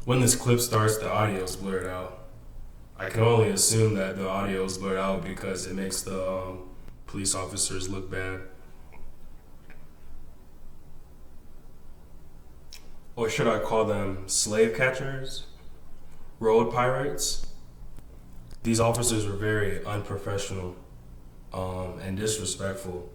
When this clip starts, the audio is blurred out. I can only assume that the audio is blurred out because it makes the police officers look bad. Or should I call them slave catchers? Road pirates? These officers were very unprofessional and disrespectful.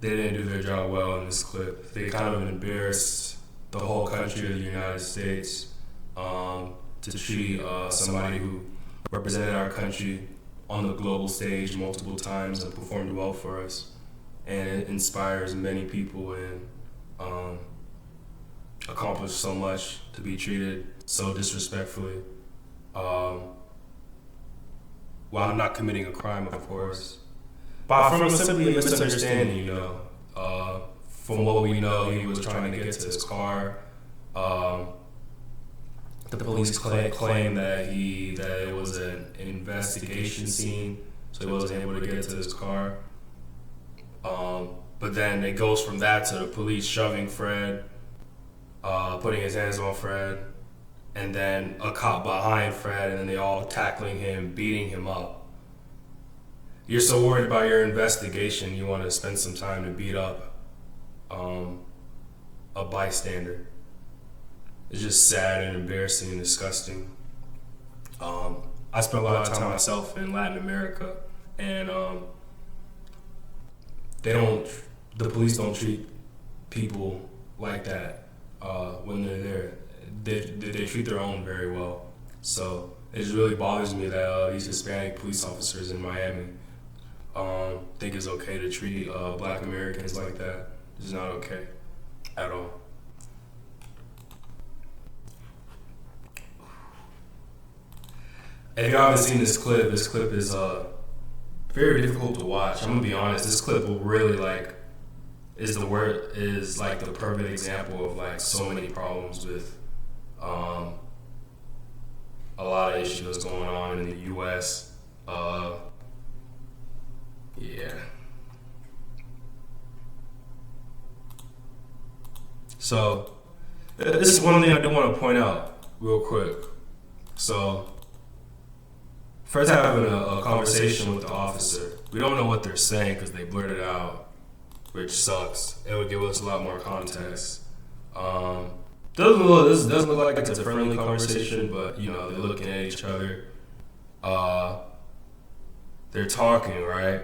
They didn't do their job well in this clip. They kind of embarrassed the whole country of the United States to treat somebody who represented our country on the global stage multiple times and performed well for us. And it inspires many people and accomplished so much to be treated so disrespectfully. While not committing a crime, of course. But from simply a misunderstanding, from what we know, he was trying to get to his car. The police claim that it was an investigation scene, so he wasn't able to get to his car. But then it goes from that to the police shoving Fred, putting his hands on Fred, and then a cop behind Fred, and then they all tackling him, beating him up. You're so worried about your investigation, you want to spend some time to beat up a bystander. It's just sad and embarrassing and disgusting. I spent a lot of time myself in Latin America, and the police don't treat people like that when they're there. They treat their own very well. So it just really bothers me that these Hispanic police officers in Miami think it's okay to treat Black Americans like that. It's not okay at all. If y'all haven't seen this clip is very difficult to watch. I'm gonna be honest. This clip will really is the perfect example of so many problems with a lot of issues going on in the U.S. Yeah. So this is one thing I do want to point out real quick. So Fred's having a conversation with the officer. We don't know what they're saying because they blurted it out, which sucks. It would give us a lot more context. This doesn't look like it's a friendly conversation, but they're looking at each other. They're talking, right?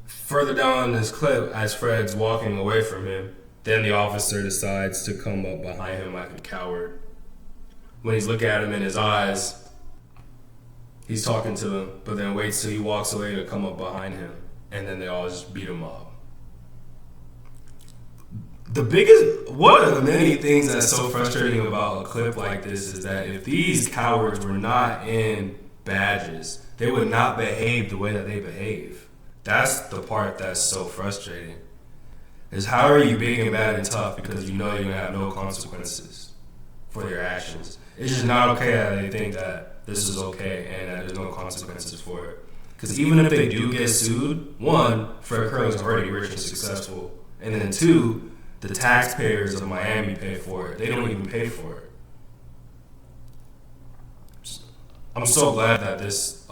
Further down this clip, as Fred's walking away from him, then the officer decides to come up behind him like a coward. When he's looking at him in his eyes, he's talking to him, but then waits till he walks away to come up behind him, and then they all just beat him up. One of the many things that's so frustrating about a clip like this is that if these cowards were not in badges, they would not behave the way that they behave. That's the part that's so frustrating. Is how are you big and bad and tough because you know you're gonna have no consequences for your actions? It's just not okay that they think that this is okay and that there's no consequences for it. Because even if they do get sued, one, Fred Curling's already rich and successful, and then two, the taxpayers of Miami pay for it. They don't even pay for it. I'm so glad that this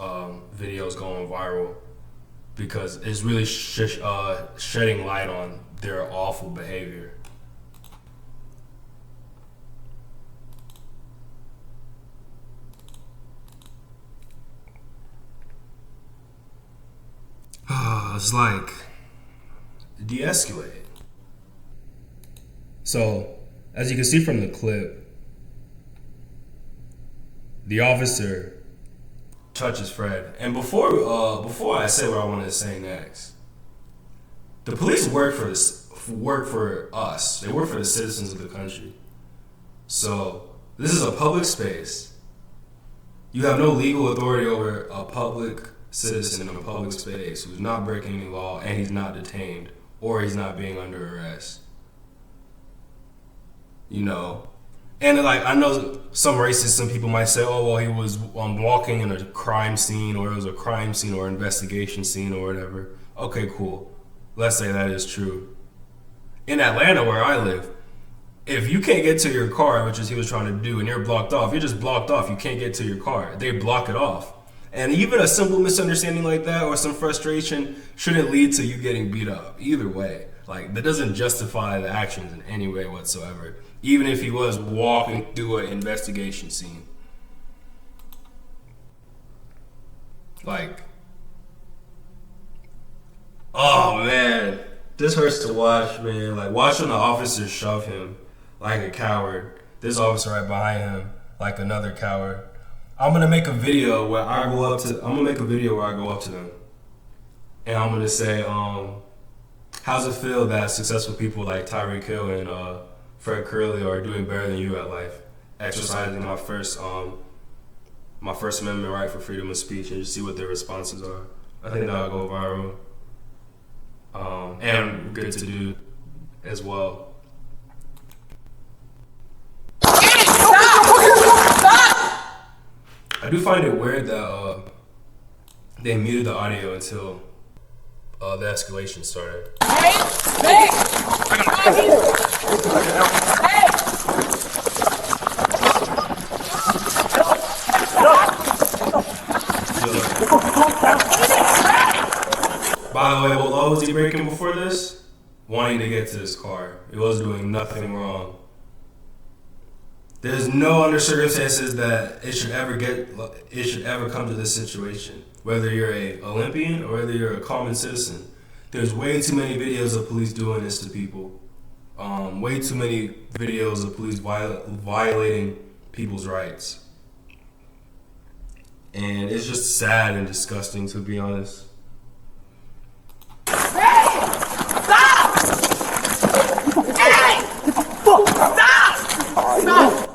video is going viral because it's really shedding light on their awful behavior. It's like de-escalate. So, as you can see from the clip, the officer touches Fred. And before I say what I wanted to say next, the police work for us. They work for the citizens of the country. So, this is a public space. You have no legal authority over a public citizen in a public space who's not breaking any law and he's not detained or he's not being under arrest. And I know some some people might say, oh, well, he was walking in a crime scene, or it was a crime scene or investigation scene or whatever. Okay, cool. Let's say that is true. In Atlanta, where I live, if you can't get to your car, which is he was trying to do, and you're blocked off, you're just blocked off. You can't get to your car. They block it off. And even a simple misunderstanding like that or some frustration shouldn't lead to you getting beat up. Either way. Like, that doesn't justify the actions in any way whatsoever. Even if he was walking through an investigation scene. Like, oh man. This hurts to watch, man. Like, watching the officer shove him like a coward. This officer right behind him like another coward. I'm gonna make a video where I go up to them, and I'm gonna say, how's it feel that successful people like Tyreek Hill and Fred Curley are doing better than you at life, exercising my First Amendment right for freedom of speech, and just see what their responses are. I think that'll go viral, and good to do as well. I do find it weird that they muted the audio until the escalation started. By the way, what law was he breaking before this? Wanting to get to his car. He was doing nothing wrong. There's no under circumstances that it should ever come to this situation. Whether you're a Olympian or whether you're a common citizen, there's way too many videos of police doing this to people. Way too many videos of police violating people's rights. And it's just sad and disgusting, to be honest.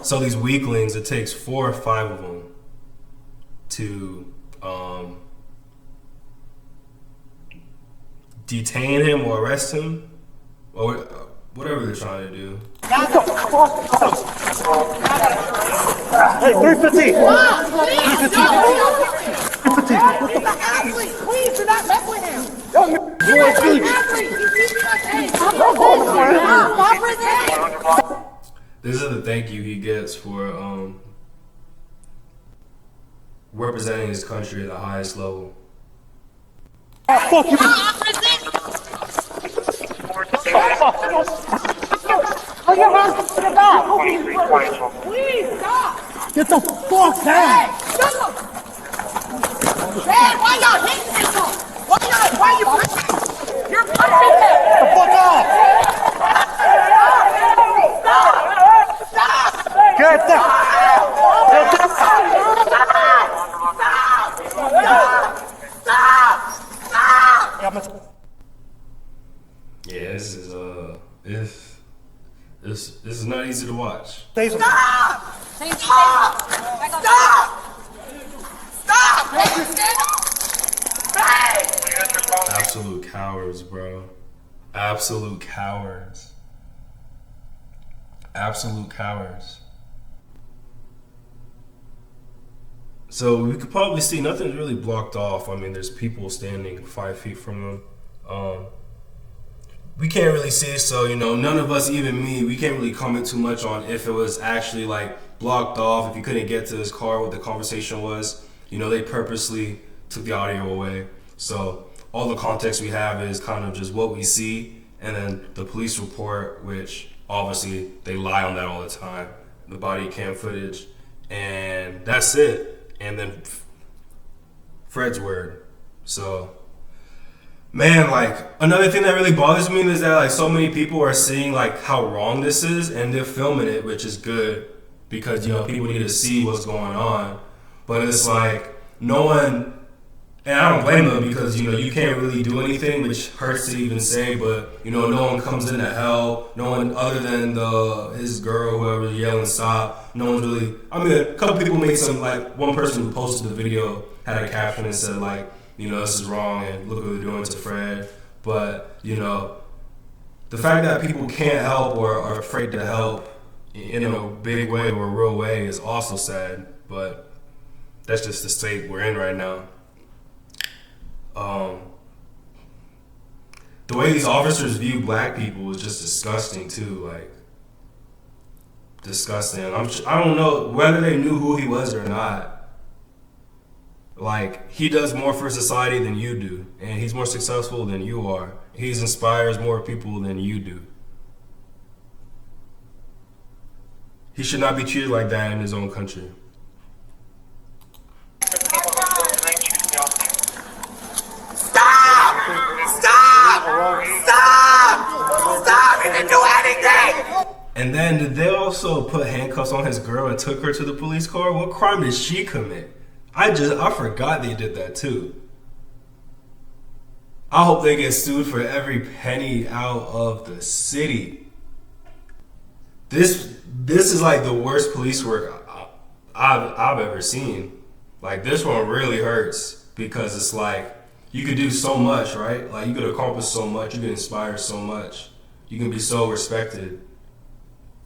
So these weaklings, it takes 4 or 5 of them to detain him or arrest him or whatever they're trying to do. Hey, 315! 315! Please do not mess with him! You ain't sleeping! This is the thank you he gets for representing his country at the highest level. Fuck you! Put your hands to the back! Please stop! Get the fuck down! Man, why y'all hitting people? Why you punching? You're punching him! Get the fuck off! Stop! Get the... Yeah, this is not easy to watch. Stop! Absolute cowards, bro. Absolute cowards. Absolute cowards. So we could probably see nothing's really blocked off. I mean, there's people standing 5 feet from them. We can't really see, so none of us, even me, we can't really comment too much on if it was actually like blocked off, if you couldn't get to his car, what the conversation was. They purposely took the audio away. So all the context we have is kind of just what we see, and then the police report, which obviously they lie on that all the time, the body cam footage, and that's it. And then Fred's word. So, man, like, another thing that really bothers me is that, like, so many people are seeing, like, how wrong this is, and they're filming it, which is good, because, people need to see what's going on. But it's like, no one, and I don't blame them, because, you can't really do anything, which hurts to even say, but, no one comes into hell, no one other than his girl, whoever, yelling stop, no one's really, I mean, a couple people made some, like, one person who posted the video had a caption and said, like, this is wrong, and look what they're doing to Fred. But, the fact that people can't help or are afraid to help in a big way or a real way is also sad, but that's just the state we're in right now. the way these officers view black people is just disgusting too. Like, disgusting. I don't know whether they knew who he was or not. Like, he does more for society than you do, and he's more successful than you are. He inspires more people than you do. He should not be treated like that in his own country. Stop! Stop! Stop! Stop! He didn't do anything! And then did they also put handcuffs on his girl and took her to the police car? What crime did she commit? I forgot they did that too. I hope they get sued for every penny out of the city. This is like the worst police work I've ever seen. Like, this one really hurts because it's like you could do so much, right? Like, you could accomplish so much, you could inspire so much, you can be so respected,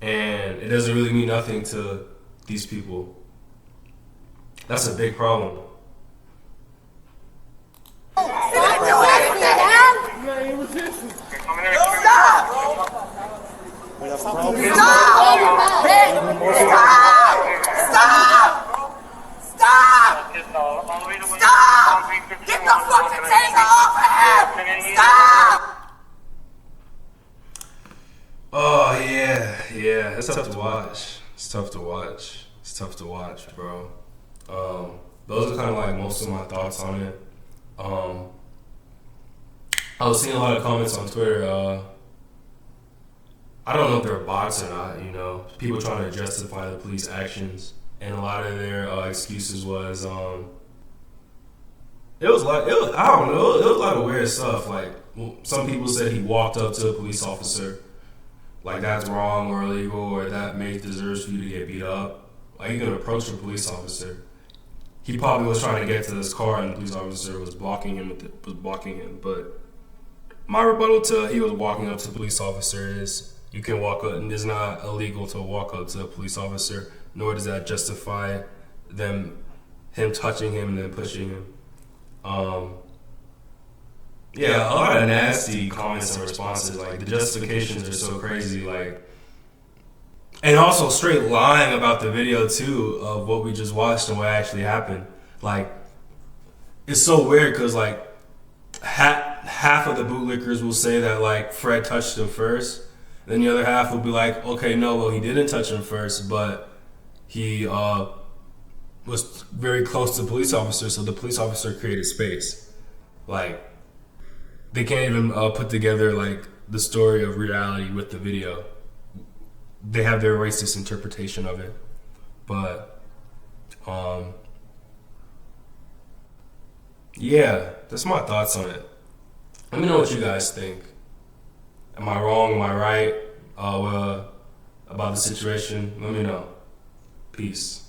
and it doesn't really mean nothing to these people. That's a big problem. He didn't do anything! Stop! Stop! Hey! Stop! Stop! Stop! Get the fucking taser off of him! Stop! Oh yeah, it's tough to watch. It's tough to watch, bro. Those are kind of like most of my thoughts on it. I was seeing a lot of comments on Twitter. I don't know if they're bots or not. You know, people trying to justify the police actions, and a lot of their excuses was I don't know. It was a lot of weird stuff. Like, some people said he walked up to a police officer, like that's wrong or illegal, or that deserves for you to get beat up. Like, you can approach a police officer. He probably was trying to get to this car, and the police officer was blocking him. But my rebuttal to he was walking up to the police officer is, you can walk up, and it's not illegal to walk up to a police officer, nor does that justify him touching him and then pushing him. Yeah, a lot of nasty comments and responses. Like, the justifications are so crazy. Like, and also straight lying about the video too of what we just watched and what actually happened. Like, it's so weird because like half of the bootlickers will say that like Fred touched him first, then the other half will be like, okay, no, well, he didn't touch him first, but he was very close to the police officer, so the police officer created space. Like, they can't even put together like the story of reality with the video. They have their racist interpretation of it. But yeah, that's my thoughts on it. Let me know what you guys think. Am I wrong? Am I right about the situation? Let me know. Peace.